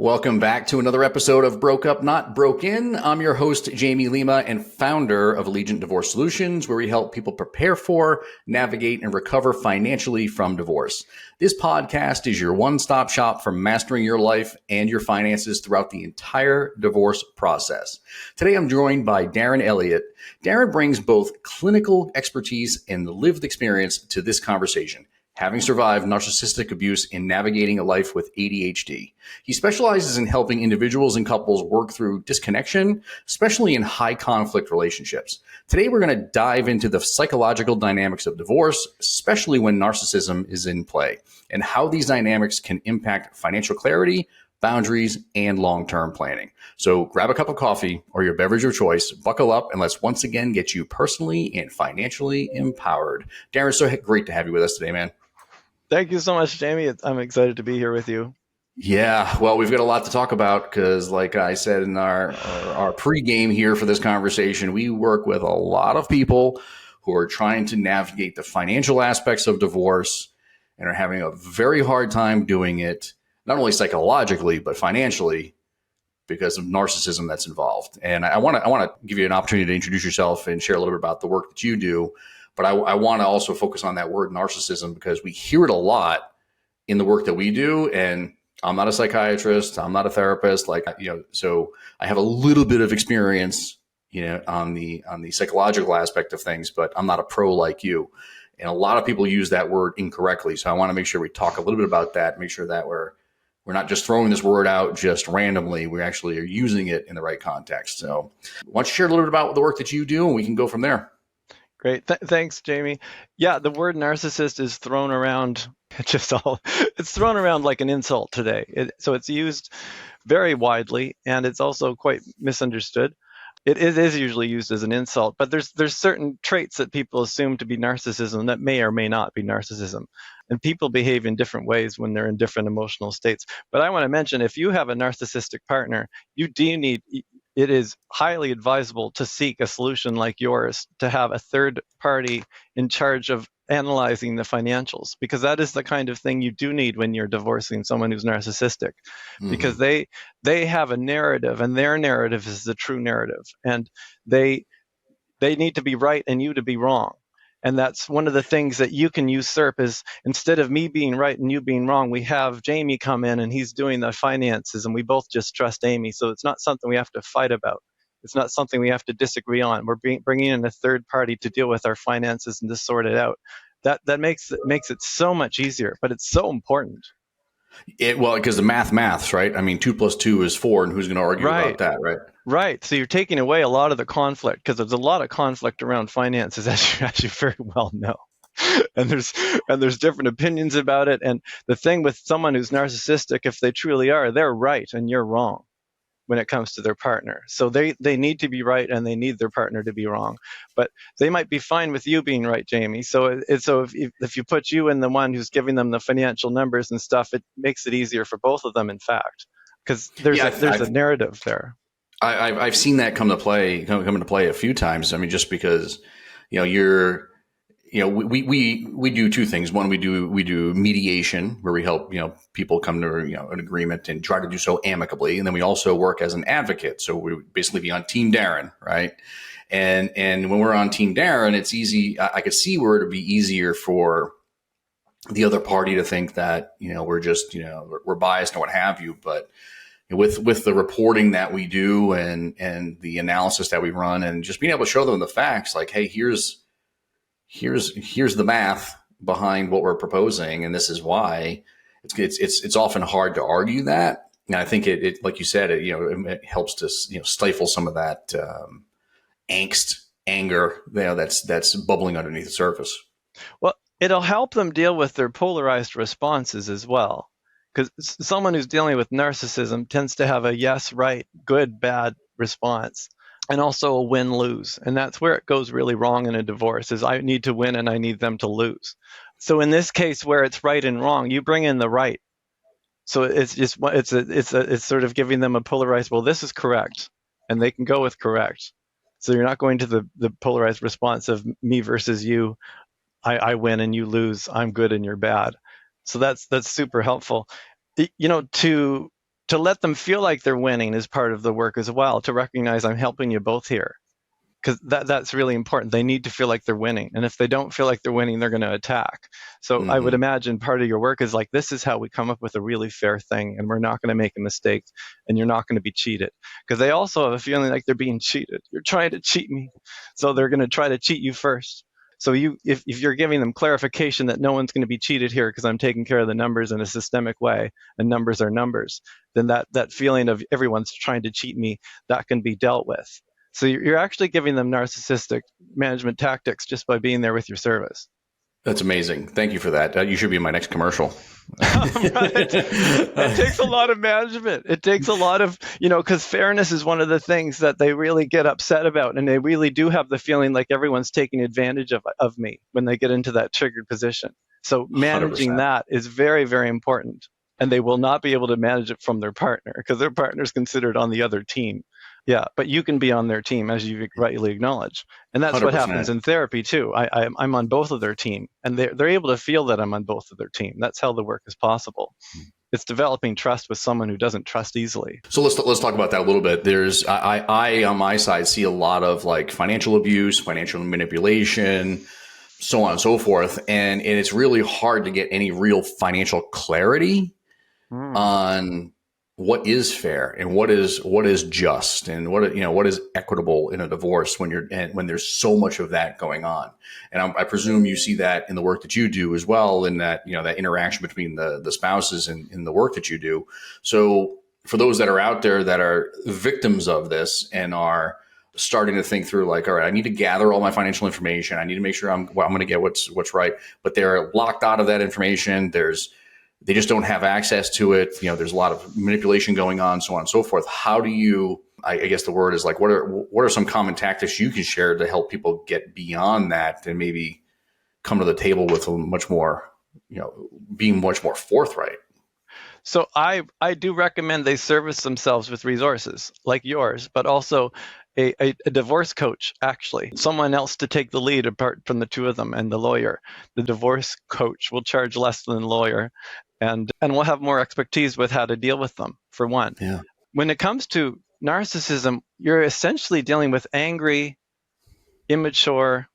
Welcome back to another episode of Broke Up, Not Broken. I'm your host, Jamie Lima, and founder of Allegiant Divorce Solutions, where we help people prepare for, navigate, and recover financially from divorce. This podcast is your one-stop shop for mastering your life and your finances throughout the entire divorce process. Today, I'm joined by Darren Elliott. Darren brings both clinical expertise and lived experience to this conversation, having survived narcissistic abuse and navigating a life with ADHD. He specializes in helping individuals and couples work through disconnection, especially in high conflict relationships. Today, we're going to dive into the psychological dynamics of divorce, especially when narcissism is in play, and how these dynamics can impact financial clarity, boundaries, and long-term planning. So grab a cup of coffee or your beverage of choice, buckle up, and let's once again get you personally and financially empowered. Darren, so great to have you with us today, man. Thank you so much, Jamie. I'm excited to be here with you. Yeah, well, we've got a lot to talk about because, like I said in our pregame here for this conversation, we work with a lot of people who are trying to navigate the financial aspects of divorce and are having a very hard time doing it, not only psychologically, but financially because of narcissism that's involved. And I want to give you an opportunity to introduce yourself and share a little bit about the work that you do. But I want to also focus on that word narcissism because we hear it a lot in the work that we do. And I'm not a psychiatrist. I'm not a therapist. So I have a little bit of experience, on the psychological aspect of things, but I'm not a pro like you. And a lot of people use that word incorrectly. So I want to make sure we talk a little bit about that, make sure that we're not just throwing this word out just randomly. We actually are using it in the right context. So why don't you share a little bit about the work that you do and we can go from there. Great. Thanks, Jamie. Yeah, the word narcissist is thrown around it's thrown around like an insult today. So it's used very widely, and it's also quite misunderstood. It is usually used as an insult, but there's certain traits that people assume to be narcissism that may or may not be narcissism. And people behave in different ways when they're in different emotional states. But I want to mention, if you have a narcissistic partner, it is highly advisable to seek a solution like yours, to have a third party in charge of analyzing the financials, because that is the kind of thing you do need when you're divorcing someone who's narcissistic, because they have a narrative, and their narrative is the true narrative, and they need to be right and you to be wrong. And that's one of the things that you can usurp is, instead of me being right and you being wrong, we have Jamie come in and he's doing the finances and we both just trust Amy. So it's not something we have to fight about. It's not something we have to disagree on. We're bringing in a third party to deal with our finances and to sort it out. That makes it so much easier, but it's so important. Because the maths, right? I mean, 2 + 2 is 4, and who's going to argue about that, right? Right. So you're taking away a lot of the conflict, because there's a lot of conflict around finances, as you very well know. And there's different opinions about it. And the thing with someone who's narcissistic, if they truly are, they're right and you're wrong when it comes to their partner. So they need to be right and they need their partner to be wrong. But they might be fine with you being right, Jamie. So if you put you in the one who's giving them the financial numbers and stuff, it makes it easier for both of them, in fact, because there's a narrative there. I've seen that come into play a few times. I mean, just because, we do two things. One, we do mediation, where we help, people come to, an agreement and try to do so amicably. And then we also work as an advocate. So we basically be on Team Darren, right? And when we're on Team Darren, it's easy. I could see where it'd be easier for the other party to think that, we're just, we're biased and what have you. But with the reporting that we do and the analysis that we run, and just being able to show them the facts, like, hey, here's the math behind what we're proposing, and this is why. It's often hard to argue that, and I think it like you said, it helps to stifle some of that angst, anger, that's bubbling underneath the surface. Well, it'll help them deal with their polarized responses as well. Because someone who's dealing with narcissism tends to have a yes, right, good, bad response, and also a win-lose. And that's where it goes really wrong in a divorce, is I need to win and I need them to lose. So in this case where it's right and wrong, you bring in the right. So it's sort of giving them a polarized, well, this is correct, and they can go with correct. So you're not going to the polarized response of me versus you. I win and you lose. I'm good and you're bad. So that's super helpful. To to let them feel like they're winning is part of the work as well, to recognize I'm helping you both here. Because that's really important. They need to feel like they're winning. And if they don't feel like they're winning, they're going to attack. So I would imagine part of your work is like, this is how we come up with a really fair thing, and we're not going to make a mistake, and you're not going to be cheated. Because they also have a feeling like they're being cheated. You're trying to cheat me. So they're going to try to cheat you first. So if you're giving them clarification that no one's going to be cheated here because I'm taking care of the numbers in a systemic way, and numbers are numbers, then that feeling of everyone's trying to cheat me, that can be dealt with. So you're actually giving them narcissistic management tactics just by being there with your service. That's amazing. Thank you for that. You should be in my next commercial. Right. It takes a lot of management. It takes a lot of, because fairness is one of the things that they really get upset about. And they really do have the feeling like everyone's taking advantage of me when they get into that triggered position. So managing 100%. that is very, very important. And they will not be able to manage it from their partner because their partner is considered on the other team. Yeah, but you can be on their team, as you rightly acknowledge. And that's 100%. what happens in therapy, too. I'm on both of their team, and they're able to feel that I'm on both of their team. That's how the work is possible. It's developing trust with someone who doesn't trust easily. So let's talk about that a little bit. There's I on my side see a lot of like financial abuse, financial manipulation, so on and so forth. And it's really hard to get any real financial clarity on what is fair and what is just and what is equitable in a divorce when there's so much of that going on. And I presume you see that in the work that you do as well, in that that interaction between the spouses and in the work that you do. So for those that are out there that are victims of this and are starting to think through like, all right, I need to gather all my financial information. I need to make sure I'm going to get what's right, but they're locked out of that information. They just don't have access to it. There's a lot of manipulation going on, so on and so forth. How do you, I guess the word is like, what are some common tactics you can share to help people get beyond that and maybe come to the table with a much more, being much more forthright? So I do recommend they service themselves with resources like yours, but also a divorce coach, actually, someone else to take the lead apart from the two of them and the lawyer. The divorce coach will charge less than the lawyer, and we'll have more expertise with how to deal with them, for one. Yeah. When it comes to narcissism, you're essentially dealing with angry, immature,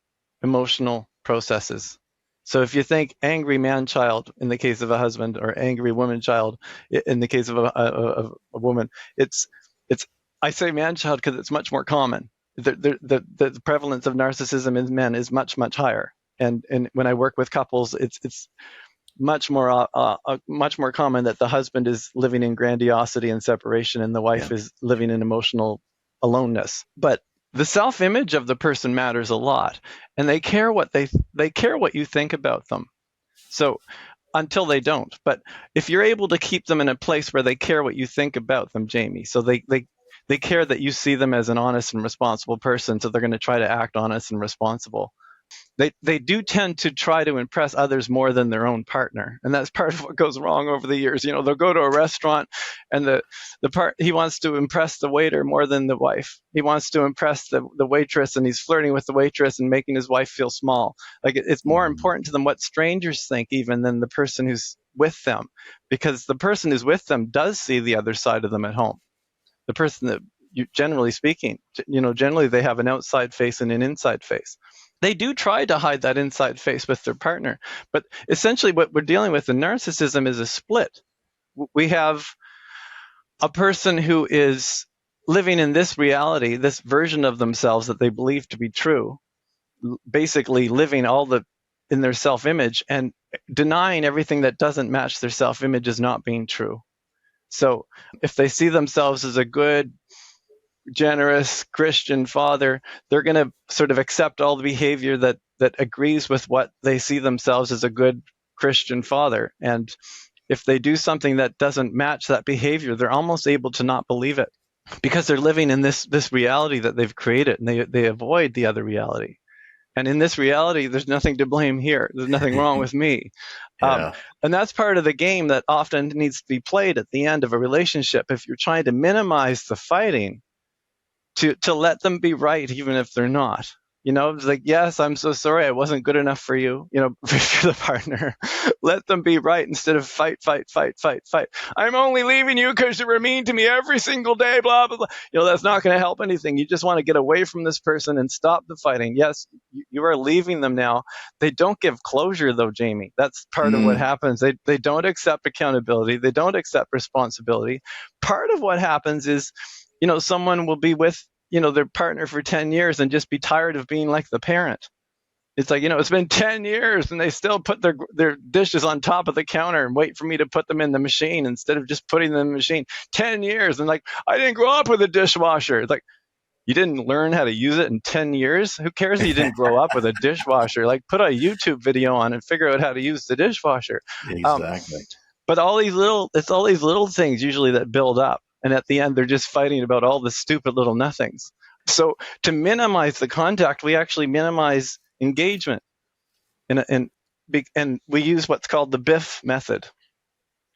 emotional processes. So if you think angry man-child in the case of a husband, or angry woman-child in the case of a woman, it's I say man-child because it's much more common. The prevalence of narcissism in men is much, much higher. And when I work with couples, it's much more common that the husband is living in grandiosity and separation, and the wife is living in emotional aloneness. But the self-image of the person matters a lot, and they care what you think about them. So until they don't, but if you're able to keep them in a place where they care what you think about them, Jamie, so they care that you see them as an honest and responsible person, so they're going to try to act honest and responsible. They do tend to try to impress others more than their own partner, and that's part of what goes wrong over the years. They'll go to a restaurant, and he wants to impress the waiter more than the wife. He wants to impress the waitress, and he's flirting with the waitress and making his wife feel small. Like it's more important to them what strangers think even than the person who's with them, because the person who's with them does see the other side of them at home. The person that generally speaking, generally they have an outside face and an inside face. They do try to hide that inside face with their partner, but essentially what we're dealing with in narcissism is a split. We have a person who is living in this reality, this version of themselves that they believe to be true, basically living in their self-image and denying everything that doesn't match their self-image as not being true. So if they see themselves as a good, generous Christian father, they're going to sort of accept all the behavior that agrees with what they see themselves as a good Christian father. And if they do something that doesn't match that behavior, they're almost able to not believe it, because they're living in this reality that they've created, and they avoid the other reality. And in this reality, there's nothing to blame here. There's nothing wrong with me. And that's part of the game that often needs to be played at the end of a relationship. If you're trying to minimize the fighting, to let them be right even if they're not. It's like, yes, I'm so sorry, I wasn't good enough for you. If you're the partner, let them be right instead of fight. I'm only leaving you because you were mean to me every single day, blah, blah, blah. That's not going to help anything. You just want to get away from this person and stop the fighting. Yes, you are leaving them now. They don't give closure, though, Jamie. That's part of what happens. They don't accept accountability. They don't accept responsibility. Part of what happens is, someone will be with their partner for 10 years and just be tired of being like the parent. It's like, it's been 10 years and they still put their dishes on top of the counter and wait for me to put them in the machine instead of just putting them in the machine. 10 years. And like, I didn't grow up with a dishwasher. It's like, you didn't learn how to use it in 10 years? Who cares if you didn't grow up with a dishwasher? Like, put a YouTube video on and figure out how to use the dishwasher. Exactly. But it's all these little things usually that build up. And at the end, they're just fighting about all the stupid little nothings. So to minimize the contact, we actually minimize engagement. And we use what's called the BIF method.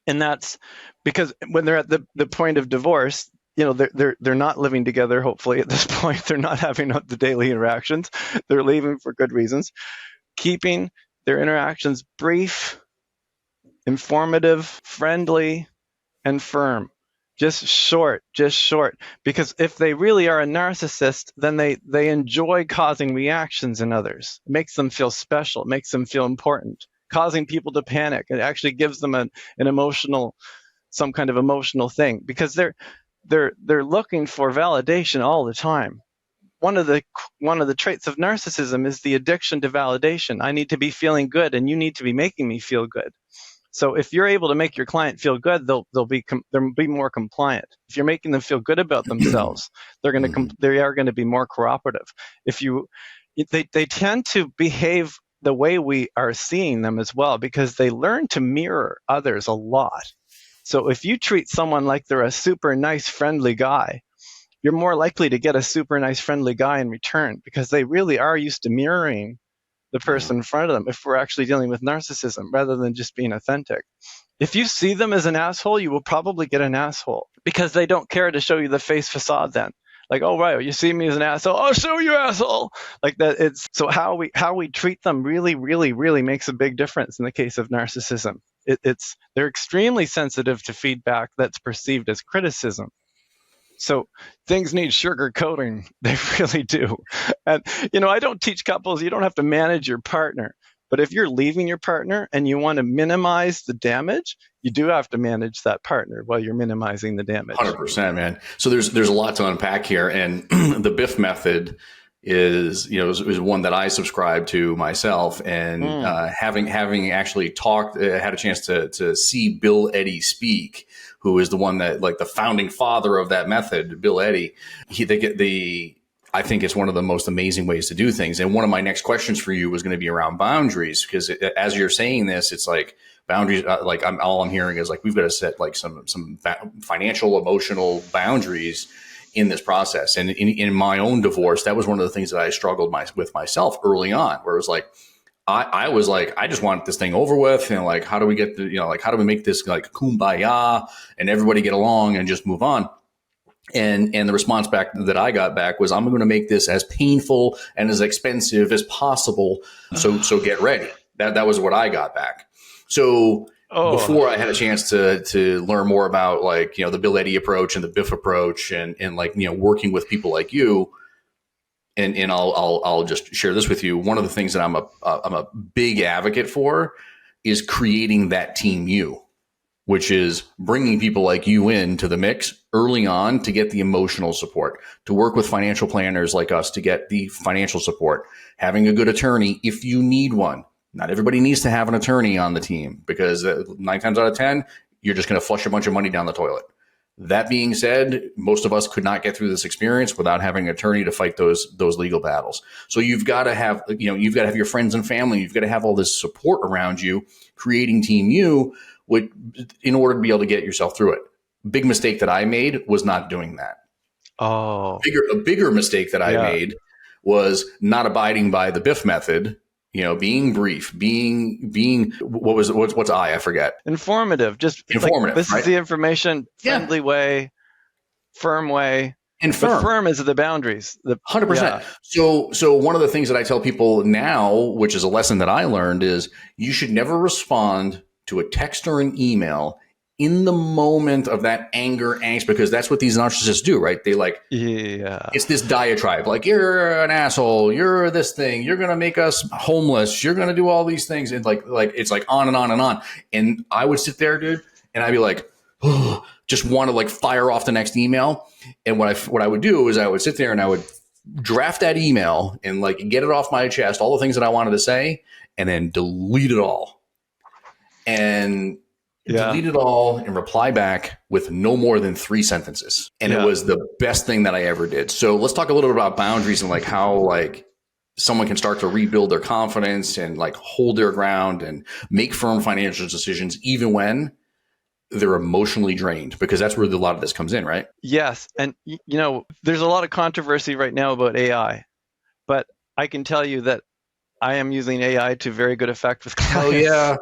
And that's because when they're at the point of divorce, they're not living together, hopefully, at this point. They're not having the daily interactions. They're leaving for good reasons. Keeping their interactions brief, informative, friendly, and firm. Just short. Because if they really are a narcissist, then they enjoy causing reactions in others. It makes them feel special. It makes them feel important. Causing people to panic. It actually gives them some kind of emotional thing, because they're looking for validation all the time. One of the traits of narcissism is the addiction to validation. I need to be feeling good, and you need to be making me feel good. So if you're able to make your client feel good, they'll be more compliant. If you're making them feel good about themselves, they are going to be more cooperative. They tend to behave the way we are seeing them as well, because they learn to mirror others a lot. So if you treat someone like they're a super nice, friendly guy, you're more likely to get a super nice, friendly guy in return, because they really are used to mirroring the person in front of them if we're actually dealing with narcissism rather than just being authentic. If you see them as an asshole, you will probably get an asshole, because they don't care to show you the face facade then. Like, oh, right, you see me as an asshole, I'll show you, asshole. Like that. So how we treat them really, really, really makes a big difference in the case of narcissism. They're extremely sensitive to feedback that's perceived as criticism. So things need sugarcoating. They really do. And, I don't teach couples, you don't have to manage your partner. But if you're leaving your partner and you want to minimize the damage, you do have to manage that partner while you're minimizing the damage. 100%, man. So there's a lot to unpack here. And the BIF method is one that I subscribe to myself. And having actually had a chance to see Bill Eddy speak, who is the one that, like, the founding father of that method, Bill Eddy, I think it's one of the most amazing ways to do things. And one of my next questions for you was going to be around boundaries, because as you're saying this, it's like boundaries, all I'm hearing is like, we've got to set like some financial, emotional boundaries in this process. And in my own divorce, that was one of the things that I struggled with myself early on, where it was like, I was like, I just want this thing over with. Like, how do we get how do we make this like kumbaya and everybody get along and just move on? And the response back that I got back was, I'm going to make this as painful and as expensive as possible. So get ready. That was what I got back. So before I had a chance to learn more about the Bill Eddy approach and the BIF approach and working with people like you. And I'll just share this with you. One of the things that I'm a big advocate for is creating that team you, which is bringing people like you into the mix early on to get the emotional support, to work with financial planners like us to get the financial support, having a good attorney if you need one. Not everybody needs to have an attorney on the team, because 9 times out of 10, you're just going to flush a bunch of money down the toilet. That being said, most of us could not get through this experience without having an attorney to fight those legal battles. So you've got to have, you've got to have your friends and family. You've got to have all this support around you, creating Team You, in order to be able to get yourself through it. Big mistake that I made was not doing that. Oh, A bigger mistake that I made was not abiding by the BIF method. Being brief, being what's I forget. Informative. Just informative. Like, this right? is the information, friendly way, firm way. And But firm. firm is the boundaries. 100%. So one of the things that I tell people now, which is a lesson that I learned, is you should never respond to a text or an email in the moment of that anger, angst, because that's what these narcissists do, right? They like, it's this diatribe, like, you're an asshole, you're this thing, you're going to make us homeless, you're going to do all these things. And like, it's like on and on and on. And I would sit there, dude, and I'd be like, oh, just want to like fire off the next email. And what I would do is I would sit there and I would draft that email and like get it off my chest, all the things that I wanted to say, and then delete it all. And delete it all and reply back with no more than 3 sentences. And it was the best thing that I ever did. So let's talk a little bit about boundaries and like how like someone can start to rebuild their confidence and like hold their ground and make firm financial decisions, even when they're emotionally drained, because that's where a lot of this comes in, right? Yes. And, there's a lot of controversy right now about AI, but I can tell you that I am using AI to very good effect with clients.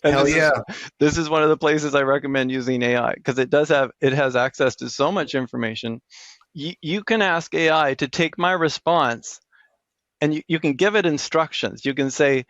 Hell yeah. This is one of the places I recommend using AI, because it has access to so much information. You can ask AI to take my response and you can give it instructions. You can say,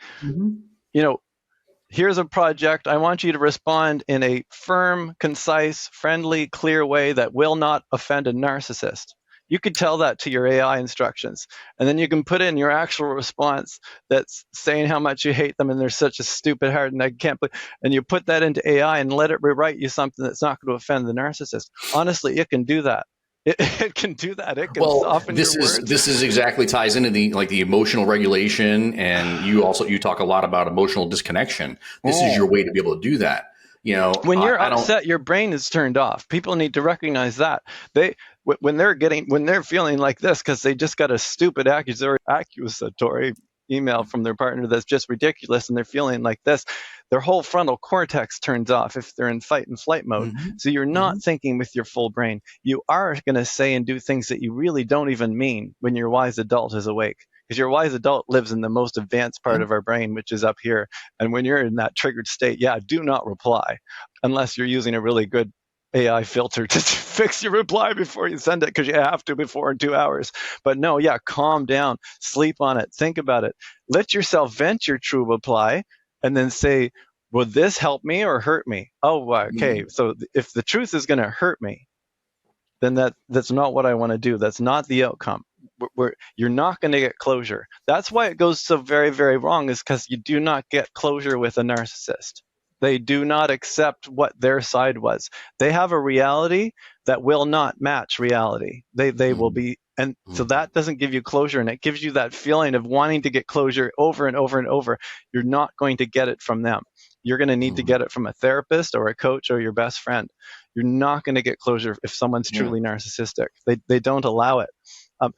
here's a project. I want you to respond in a firm, concise, friendly, clear way that will not offend a narcissist. You could tell that to your AI instructions, and then you can put in your actual response that's saying how much you hate them and they're such a stupid heart and I can't believe, and you put that into AI and let it rewrite you something that's not going to offend the narcissist. Honestly, it can do that. It can do that. It can soften your words. This is exactly ties into the emotional regulation, and you talk a lot about emotional disconnection. This is your way to be able to do that. When you're upset, your brain is turned off. People need to recognize that. When they're feeling like this because they just got a stupid accusatory email from their partner that's just ridiculous, and they're feeling like this, their whole frontal cortex turns off if they're in fight and flight mode. So you're not thinking with your full brain. You are going to say and do things that you really don't even mean when your wise adult is awake, because your wise adult lives in the most advanced part of our brain, which is up here. And when you're in that triggered state, do not reply unless you're using a really good AI filter to fix your reply before you send it, because you have to before in 2 hours. But no, calm down, sleep on it, think about it. Let yourself vent your true reply and then say, will this help me or hurt me? Oh, okay. So if the truth is going to hurt me, then that's not what I want to do. That's not the outcome. You're not going to get closure. That's why it goes so very, very wrong, is because you do not get closure with a narcissist. They do not accept what their side was. They have a reality that will not match reality. They will be, and so that doesn't give you closure, and it gives you that feeling of wanting to get closure over and over and over. You're not going to get it from them. You're going to need to get it from a therapist or a coach or your best friend. You're not going to get closure if someone's truly narcissistic. They don't allow it.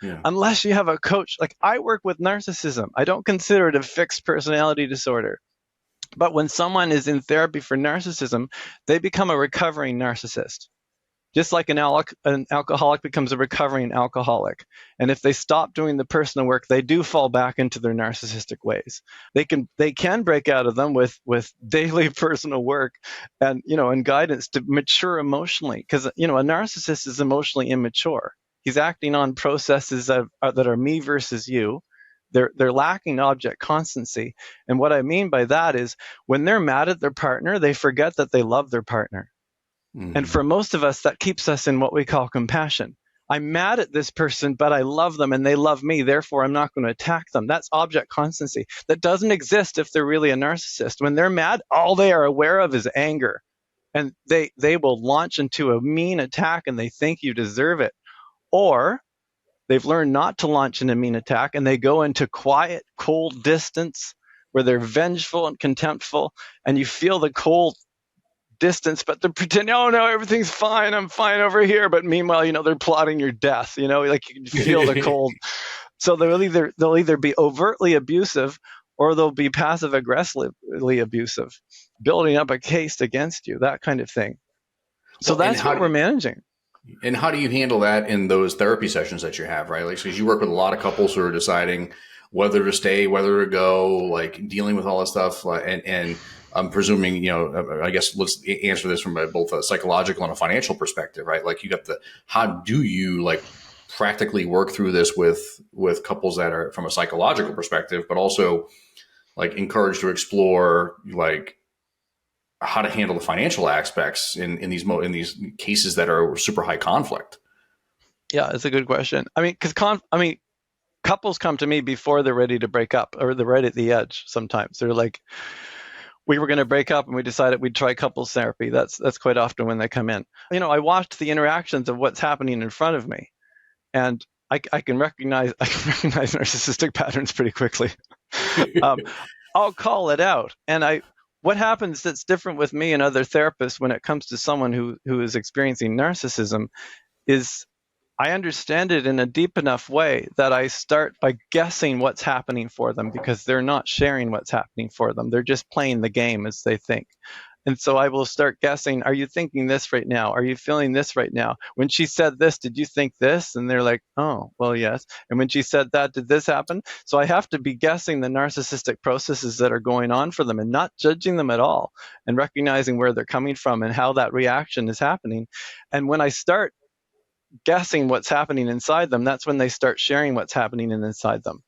Unless you have a coach. Like, I work with narcissism. I don't consider it a fixed personality disorder. But when someone is in therapy for narcissism, they become a recovering narcissist. Just like an alcoholic becomes a recovering alcoholic. And if they stop doing the personal work, they do fall back into their narcissistic ways. They can break out of them with daily personal work and guidance to mature emotionally. Because a narcissist is emotionally immature. He's acting on processes that are me versus you. They're lacking object constancy. And what I mean by that is, when they're mad at their partner, they forget that they love their partner. And for most of us, that keeps us in what we call compassion. I'm mad at this person, but I love them and they love me. Therefore, I'm not going to attack them. That's object constancy. That doesn't exist if they're really a narcissist. When they're mad, all they are aware of is anger. And they will launch into a mean attack and they think you deserve it. Or they've learned not to launch in a mean attack and they go into quiet, cold distance where they're vengeful and contemptful, and you feel the cold distance, but they're pretending, oh no, everything's fine, I'm fine over here. But meanwhile, they're plotting your death, like you can feel the cold. So they'll either be overtly abusive or they'll be passive aggressively abusive, building up a case against you, that kind of thing. So that's what we're managing. And how do you handle that in those therapy sessions that you have, right? Like, because you work with a lot of couples who are deciding whether to stay, whether to go, like dealing with all this stuff. And I'm presuming, I guess let's answer this from both a psychological and a financial perspective, right? Like how do you like practically work through this with couples that are from a psychological perspective, but also like encouraged to explore like how to handle the financial aspects in these cases that are super high conflict? Yeah, it's a good question. I mean, couples come to me before they're ready to break up, or they're right at the edge. Sometimes they're like, we were going to break up and we decided we'd try couples therapy. That's quite often when they come in. I watched the interactions of what's happening in front of me, and I can recognize narcissistic patterns pretty quickly. I'll call it out. And what happens that's different with me and other therapists when it comes to someone who is experiencing narcissism is I understand it in a deep enough way that I start by guessing what's happening for them, because they're not sharing what's happening for them. They're just playing the game as they think. And so I will start guessing, are you thinking this right now? Are you feeling this right now? When she said this, did you think this? And they're like, oh, well, yes. And when she said that, did this happen? So I have to be guessing the narcissistic processes that are going on for them and not judging them at all, and recognizing where they're coming from and how that reaction is happening. And when I start guessing what's happening inside them, that's when they start sharing what's happening inside them.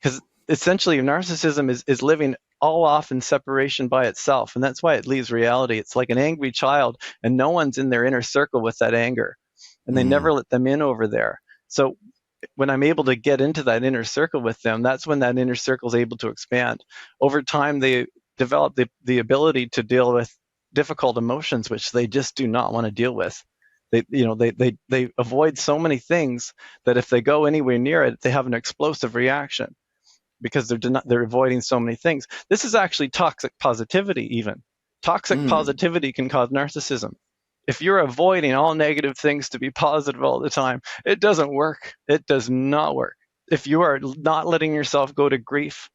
Because essentially narcissism is living all off in separation by itself, and that's why it leaves reality. It's like an angry child, and no one's in their inner circle with that anger, and they never let them in over there. So when I'm able to get into that inner circle with them, that's when that inner circle is able to expand. Over time, they develop the ability to deal with difficult emotions, which they just do not want to deal with. They avoid so many things that if they go anywhere near it, they have an explosive reaction, because they're avoiding so many things. This is actually toxic positivity. Even toxic positivity can cause narcissism. If you're avoiding all negative things to be positive all the time, it doesn't work. It does not work. If you are not letting yourself go to grief,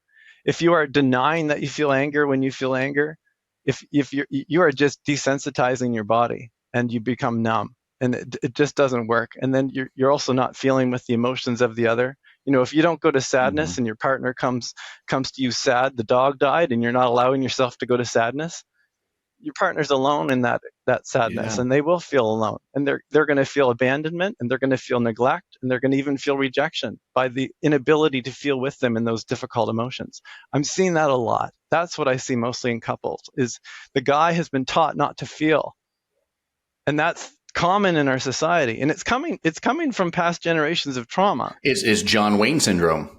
if you are denying that you feel anger when you feel anger, if you are just desensitizing your body and you become numb, and it just doesn't work. And then you're also not feeling with the emotions of the other. If you don't go to sadness and your partner comes to you sad, the dog died, and you're not allowing yourself to go to sadness, your partner's alone in that sadness, and they will feel alone, and they're going to feel abandonment, and they're going to feel neglect, and they're going to even feel rejection by the inability to feel with them in those difficult emotions. I'm seeing that a lot. That's what I see mostly in couples, is the guy has been taught not to feel, and that's common in our society, and it's coming from past generations of trauma. Is John Wayne syndrome?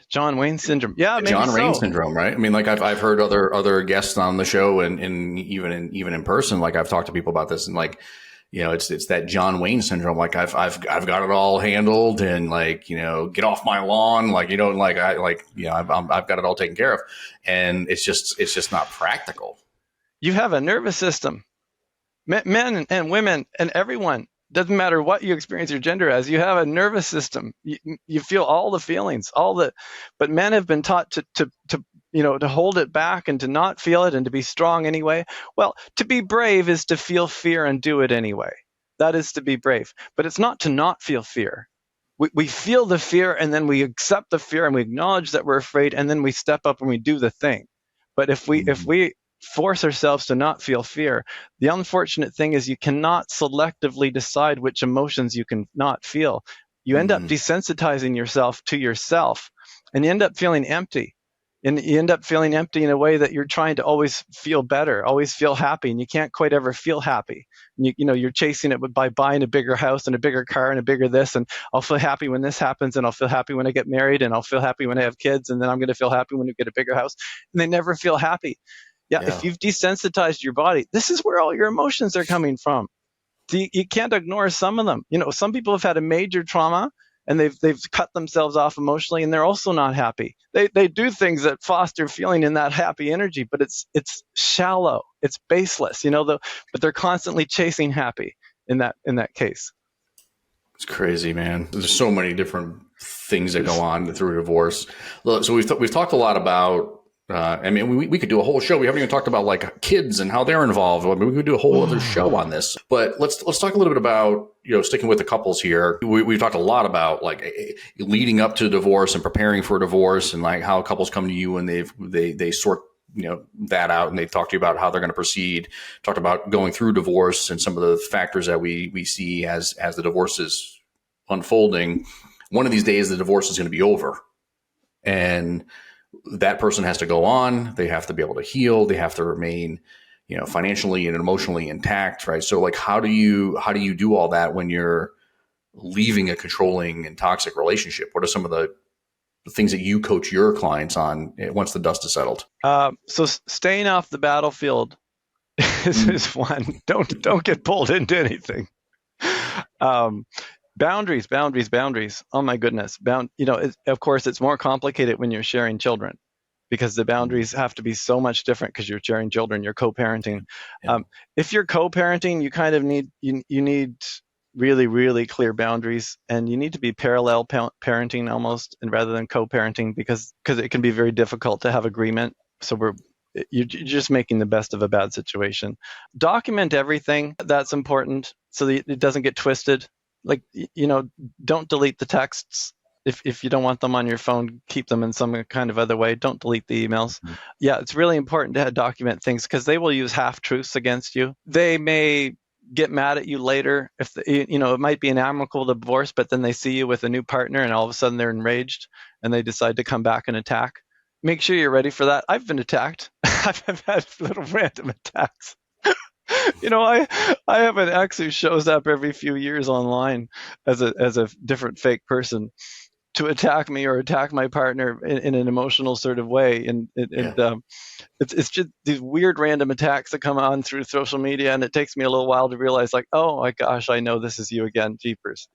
John Wayne syndrome. Yeah, maybe John Wayne so. syndrome, right? I mean, like I've heard other guests on the show, and even in person, like I've talked to people about this, and like, it's that John Wayne syndrome. Like I've got it all handled, and like, get off my lawn, like, I've got it all taken care of, and it's just not practical. You have a nervous system. Men and women and everyone, doesn't matter what you experience your gender as, you have a nervous system. You feel all the feelings, but men have been taught to hold it back and to not feel it and to be strong anyway. Well, to be brave is to feel fear and do it anyway. That is to be brave, but it's not to not feel fear. We feel the fear, and then we accept the fear, and we acknowledge that we're afraid, and then we step up and we do the thing. But if we force ourselves to not feel fear, the unfortunate thing is you cannot selectively decide which emotions you can not feel. You end up desensitizing yourself to yourself, and you end up feeling empty. And you end up feeling empty in a way that you're trying to always feel better, always feel happy, and you can't quite ever feel happy. You're chasing it by buying a bigger house and a bigger car and a bigger this, and I'll feel happy when this happens, and I'll feel happy when I get married, and I'll feel happy when I have kids, and then I'm going to feel happy when we get a bigger house. And they never feel happy. Yeah, if you've desensitized your body, this is where all your emotions are coming from. So you can't ignore some of them. Some people have had a major trauma, and they've cut themselves off emotionally, and they're also not happy. They do things that foster feeling in that happy energy, but it's shallow, it's baseless, but they're constantly chasing happy in that case. It's crazy, man. There's so many different things that go on through divorce. So we've talked a lot about. We could do a whole show. We haven't even talked about like kids and how they're involved. I mean, we could do a whole other show on this. But let's talk a little bit about sticking with the couples here. We've talked a lot about like leading up to divorce and preparing for divorce, and like how couples come to you and they sort that out, and they talk to you about how they're going to proceed, talked about going through divorce and some of the factors that we see as the divorce is unfolding. One of these days, the divorce is going to be over, and that person has to go on. They have to be able to heal. They have to remain, financially and emotionally intact, right? So, like, how do you do all that when you're leaving a controlling and toxic relationship? What are some of the things that you coach your clients on once the dust is settled? So staying off the battlefield is one. Don't get pulled into anything. Boundaries. Oh my goodness. Of course, it's more complicated when you're sharing children, because the boundaries have to be so much different because you're sharing children, you're co-parenting. Yeah. If you're co-parenting, you kind of need really, really clear boundaries, and you need to be parallel parenting almost, and rather than co-parenting, because it can be very difficult to have agreement. So you're just making the best of a bad situation. Document everything. That's important so that it doesn't get twisted. Like, don't delete the texts. If you don't want them on your phone, keep them in some kind of other way. Don't delete the emails. Mm-hmm. Yeah, it's really important to document things, because they will use half-truths against you. They may get mad at you later if it might be an amicable divorce, but then they see you with a new partner and all of a sudden they're enraged and they decide to come back and attack. Make sure you're ready for that. I've been attacked. I've had little random attacks. I have an ex who shows up every few years online as a different fake person to attack me or attack my partner in an emotional sort of way. And it's just these weird random attacks that come on through social media. And it takes me a little while to realize, like, oh my gosh, I know this is you again. Jeepers.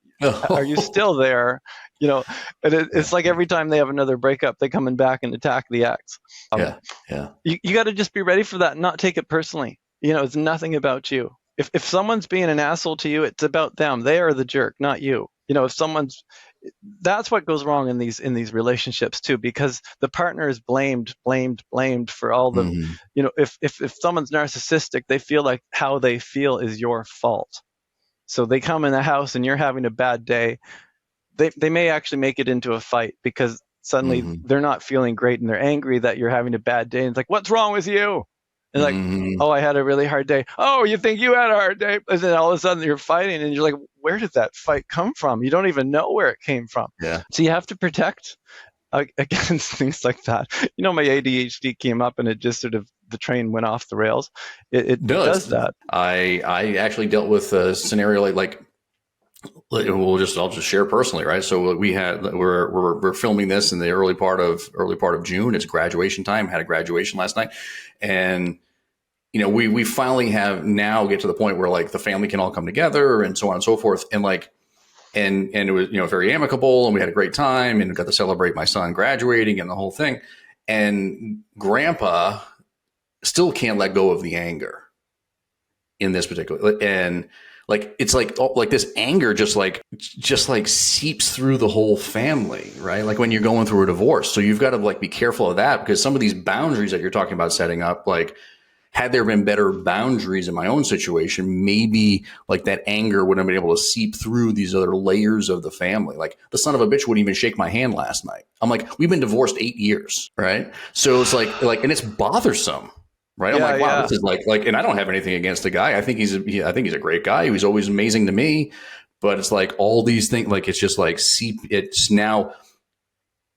Are you still there? And it's like every time they have another breakup, they coming back and attack the ex. You got to just be ready for that and not take it personally. It's nothing about you. If someone's being an asshole to you, it's about them. They are the jerk, not you. That's what goes wrong in these relationships too, because the partner is blamed for all the, if someone's narcissistic, they feel like how they feel is your fault. So they come in the house and you're having a bad day. They may actually make it into a fight because suddenly they're not feeling great and they're angry that you're having a bad day. And it's like, what's wrong with you? And like, oh, I had a really hard day. Oh, you think you had a hard day? And then all of a sudden you're fighting and you're like, where did that fight come from? You don't even know where it came from. Yeah. So you have to protect against things like that. My ADHD came up and it just sort of, the train went off the rails. It does that. I actually dealt with a scenario like I'll just share personally, right? So we're filming this in the early part of June. It's graduation time. Had a graduation last night, and we finally have now get to the point where like the family can all come together and so on and so forth, and it was very amicable, and we had a great time and got to celebrate my son graduating and the whole thing. And Grandpa still can't let go of the anger in this particular, and like it's like this anger just seeps through the whole family, right? Like when you're going through a divorce. So you've got to like be careful of that, because some of these boundaries that you're talking about setting up, like had there been better boundaries in my own situation, maybe like that anger wouldn't have been able to seep through these other layers of the family. Like the son of a bitch wouldn't even shake my hand last night. I'm like, we've been divorced 8 years, right? So it's like, and it's bothersome. Right. I'm like, wow, this is like, and I don't have anything against the guy. I think he's a great guy. He was always amazing to me, but it's like all these things, like, it's just like, it's now,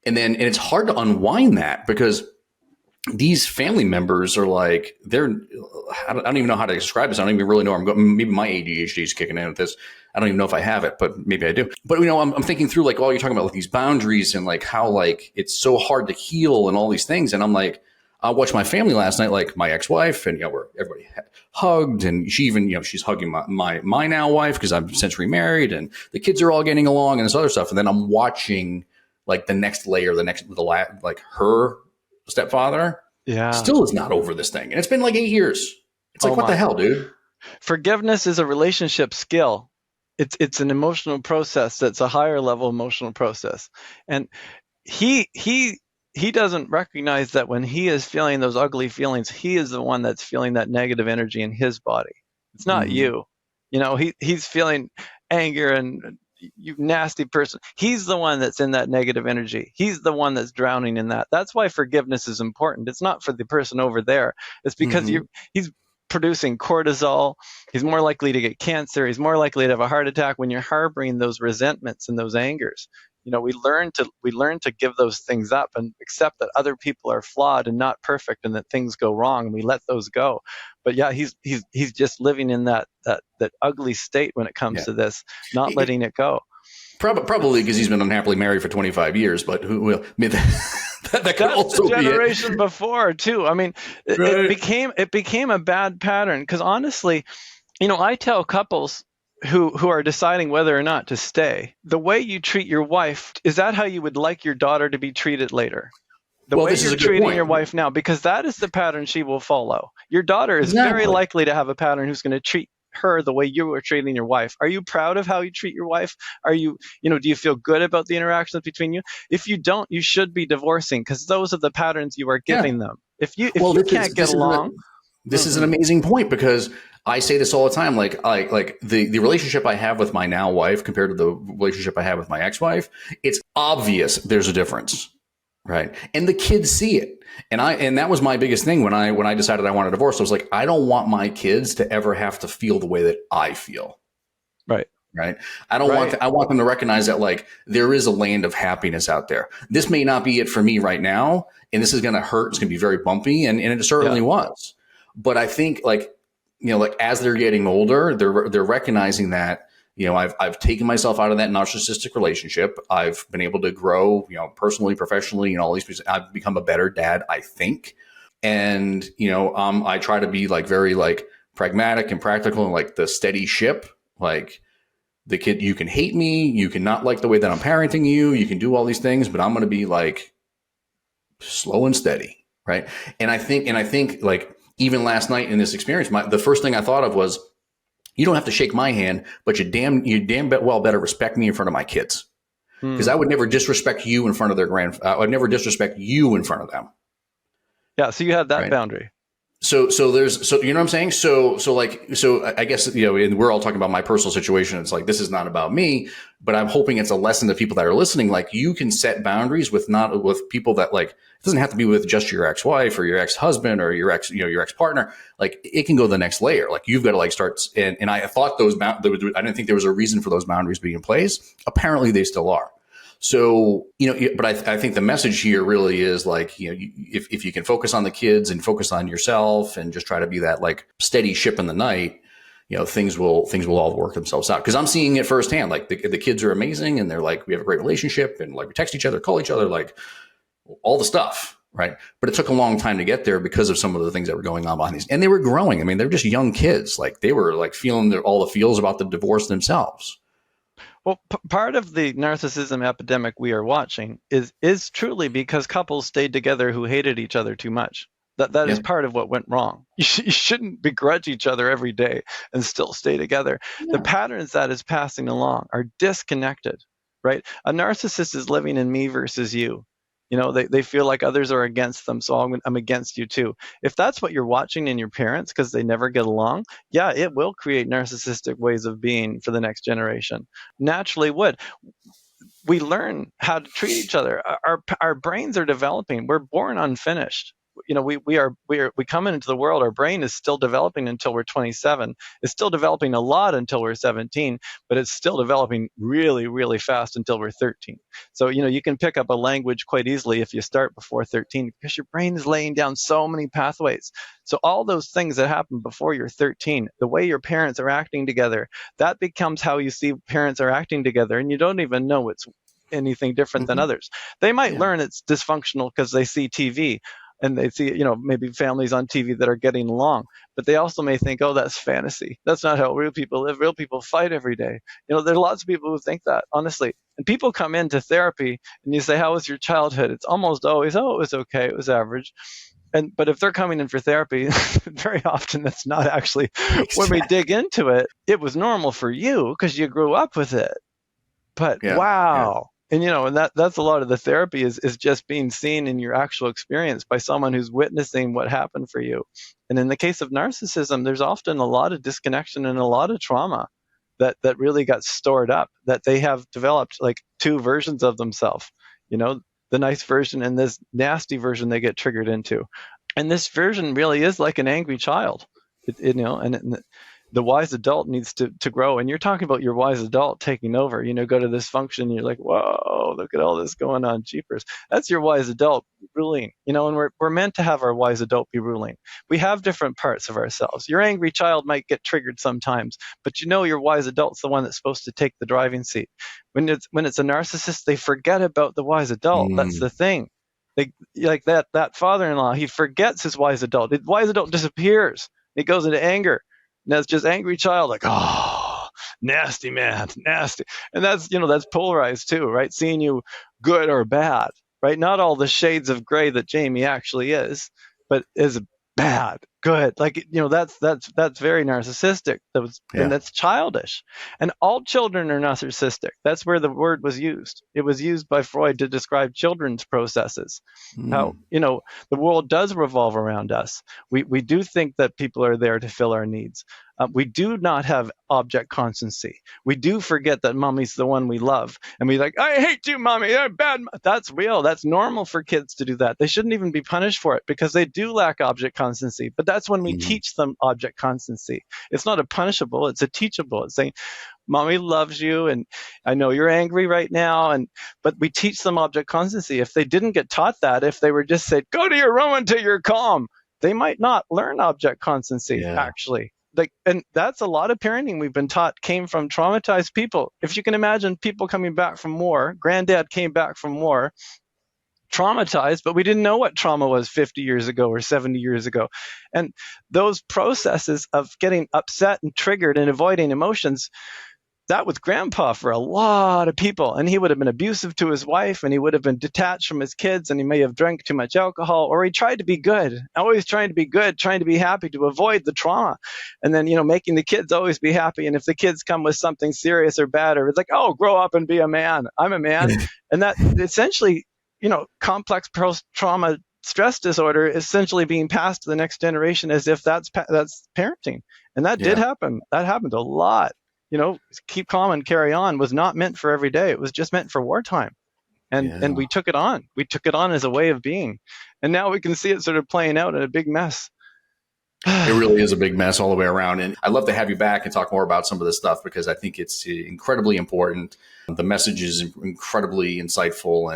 and it's hard to unwind that, because these family members are like, I don't even know how to describe this. I don't even really know where I'm going. Maybe my ADHD is kicking in with this. I don't even know if I have it, but maybe I do. But, I'm thinking through like, you're talking about like these boundaries and like how like it's so hard to heal and all these things. And I'm like, I watched my family last night, like my ex-wife, and everybody hugged, and she even she's hugging my now wife because I'm since remarried, and the kids are all getting along and this other stuff. And then I'm watching like the next layer, like her stepfather, still is not over this thing, and it's been like 8 years. It's like, what the hell, dude? Forgiveness is a relationship skill. It's an emotional process that's a higher level emotional process, and he doesn't recognize that when he is feeling those ugly feelings, he is the one that's feeling that negative energy in his body. It's not you. He's feeling anger and you nasty person. He's the one that's in that negative energy. He's the one that's drowning in that. That's why forgiveness is important. It's not for the person over there. It's because he's producing cortisol. He's more likely to get cancer. He's more likely to have a heart attack when you're harboring those resentments and those angers. We learn to give those things up and accept that other people are flawed and not perfect and that things go wrong, and we let those go. But yeah, he's just living in that ugly state when it comes to this, not letting it go. Probably because he's been unhappily married for 25 years, but who will? I mean, that could also the generation be it. Before too. I mean, it became a bad pattern because honestly, I tell couples who are deciding whether or not to stay, the way you treat your wife, is that how you would like your daughter to be treated later? The way you're treating your wife now, because that is the pattern she will follow. Your daughter is very likely to have a pattern who's going to treat her the way you are treating your wife. Are you proud of how you treat your wife? Are you, do you feel good about the interactions between you? If you don't, you should be divorcing, because those are the patterns you are giving them. If you can't get along. This is an amazing point, because I say this all the time. Like the relationship I have with my now wife compared to the relationship I have with my ex-wife, it's obvious there's a difference. Right. And the kids see it. And that was my biggest thing when I decided I wanted a divorce. I was like, I don't want my kids to ever have to feel the way that I feel. Right. Right. I want them to recognize that, like, there is a land of happiness out there. This may not be it for me right now, and this is going to hurt. It's going to be very bumpy. And it certainly was. But I think, like as they're getting older, they're recognizing that, I've taken myself out of that narcissistic relationship. I've been able to grow, personally, professionally, and all these things. I've become a better dad, I think. And, I try to be very pragmatic and practical and like the steady ship. Like, the kid, you can hate me. You can not like the way that I'm parenting you. You can do all these things, but I'm going to be slow and steady. Right. And I think even last night in this experience, the first thing I thought of was, you don't have to shake my hand, but you damn well better respect me in front of my kids, because I would never disrespect you in front of I would never disrespect you in front of them. Yeah. So you had that boundary. So you know what I'm saying? So I guess, and we're all talking about my personal situation. It's like, this is not about me, but I'm hoping it's a lesson to people that are listening. Like, you can set boundaries with people that, like, it doesn't have to be with just your ex-wife or your ex-husband or your ex-partner. Like, it can go the next layer. Like, you've got to start. And I thought I didn't think there was a reason for those boundaries being in place. Apparently they still are. So, but I think the message here really is if you can focus on the kids and focus on yourself and just try to be that steady ship in the night, things will all work themselves out. Because I'm seeing it firsthand. Like, the kids are amazing, and they're we have a great relationship, and we text each other, call each other, all the stuff. Right. But it took a long time to get there because of some of the things that were going on behind these. And they were growing. I mean, they're just young kids. They were feeling all the feels about the divorce themselves. Well, part of the narcissism epidemic we are watching is truly because couples stayed together who hated each other too much. That is part of what went wrong. You shouldn't begrudge each other every day and still stay together. Yeah. The patterns that is passing along are disconnected, right? A narcissist is living in me versus you. They feel like others are against them, so I'm against you too. If that's what you're watching in your parents because they never get along, yeah, it will create narcissistic ways of being for the next generation. Naturally would. We learn how to treat each other. Our brains are developing. We're born unfinished. We come into the world. Our brain is still developing until we're 27. It's still developing a lot until we're 17, but it's still developing really, really fast until we're 13. So, you can pick up a language quite easily if you start before 13, because your brain is laying down so many pathways. So all those things that happen before you're 13, the way your parents are acting together, that becomes how you see parents are acting together, and you don't even know it's anything different than others. They might learn it's dysfunctional because they see TV. And they see, maybe families on TV that are getting along, but they also may think, oh, that's fantasy. That's not how real people live. Real people fight every day. There are lots of people who think that, honestly. And people come into therapy and you say, how was your childhood? It's almost always, oh, it was okay. It was average. But if they're coming in for therapy, very often that's not actually, when we dig into it, it was normal for you because you grew up with it. But wow. Yeah. And that's a lot of the therapy is just being seen in your actual experience by someone who's witnessing what happened for you. And in the case of narcissism, there's often a lot of disconnection and a lot of trauma. that really got stored up, that they have developed like two versions of themselves, the nice version and this nasty version they get triggered into. And this version really is like an angry child, and the wise adult needs to grow. And you're talking about your wise adult taking over, go to this function, and you're like, whoa, look at all this going on, jeepers. That's your wise adult ruling, and we're meant to have our wise adult be ruling. We have different parts of ourselves. Your angry child might get triggered sometimes, but your wise adult's the one that's supposed to take the driving seat. When it's a narcissist, they forget about the wise adult. That's the thing. Like that father-in-law, he forgets his wise adult. The wise adult disappears. He goes into anger. And that's just angry child, like, oh, nasty man, nasty. And that's polarized too, right? Seeing you good or bad, right? Not all the shades of gray that Jamie actually is, but is bad, good. Like, that's very narcissistic. And that's childish. And all children are narcissistic. That's where the word was used. It was used by Freud to describe children's processes. How, the world does revolve around us. We do think that people are there to fill our needs. We do not have object constancy. We do forget that mommy's the one we love. And we like, I hate you, mommy. You're bad. That's real. That's normal for kids to do that. They shouldn't even be punished for it because they do lack object constancy. But that's when we teach them object constancy. It's not a punishable. It's a teachable. It's saying, mommy loves you, and I know you're angry right now, but we teach them object constancy. If they didn't get taught that, if they were just said, go to your room until you're calm, they might not learn object constancy, actually. And that's a lot of parenting we've been taught came from traumatized people. If you can imagine people coming back from war, granddad came back from war, traumatized, but we didn't know what trauma was 50 years ago or 70 years ago. And those processes of getting upset and triggered and avoiding emotions, that was grandpa for a lot of people. And he would have been abusive to his wife, and he would have been detached from his kids, and he may have drank too much alcohol, or he tried to be good, always trying to be good, trying to be happy to avoid the trauma. And then, making the kids always be happy. And if the kids come with something serious or bad, or it's like, oh, grow up and be a man. I'm a man. And that essentially, complex post-trauma stress disorder is essentially being passed to the next generation as if that's parenting. And that did happen. That happened a lot. Keep calm and carry on was not meant for every day. It was just meant for wartime. And we took it on. We took it on as a way of being. And now we can see it sort of playing out in a big mess. It really is a big mess all the way around. And I'd love to have you back and talk more about some of this stuff because I think it's incredibly important. The message is incredibly insightful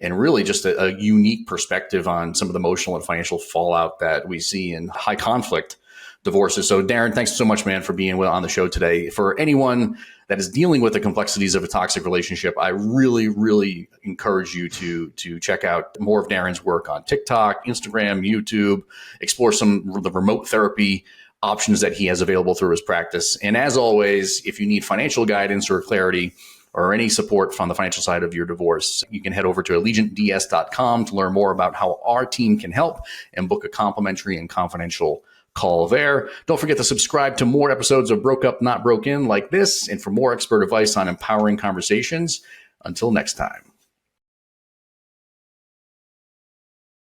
and really just a unique perspective on some of the emotional and financial fallout that we see in high conflict divorces. So Darren, thanks so much, man, for being on the show today. For anyone that is dealing with the complexities of a toxic relationship, I really, really encourage you to check out more of Darren's work on TikTok, Instagram, YouTube, explore some of the remote therapy options that he has available through his practice. And as always, if you need financial guidance or clarity or any support from the financial side of your divorce, you can head over to allegiantds.com to learn more about how our team can help and book a complimentary and confidential call there. Don't forget to subscribe to more episodes of Broke Up, Not Broke In like this, and for more expert advice on empowering conversations. Until next time.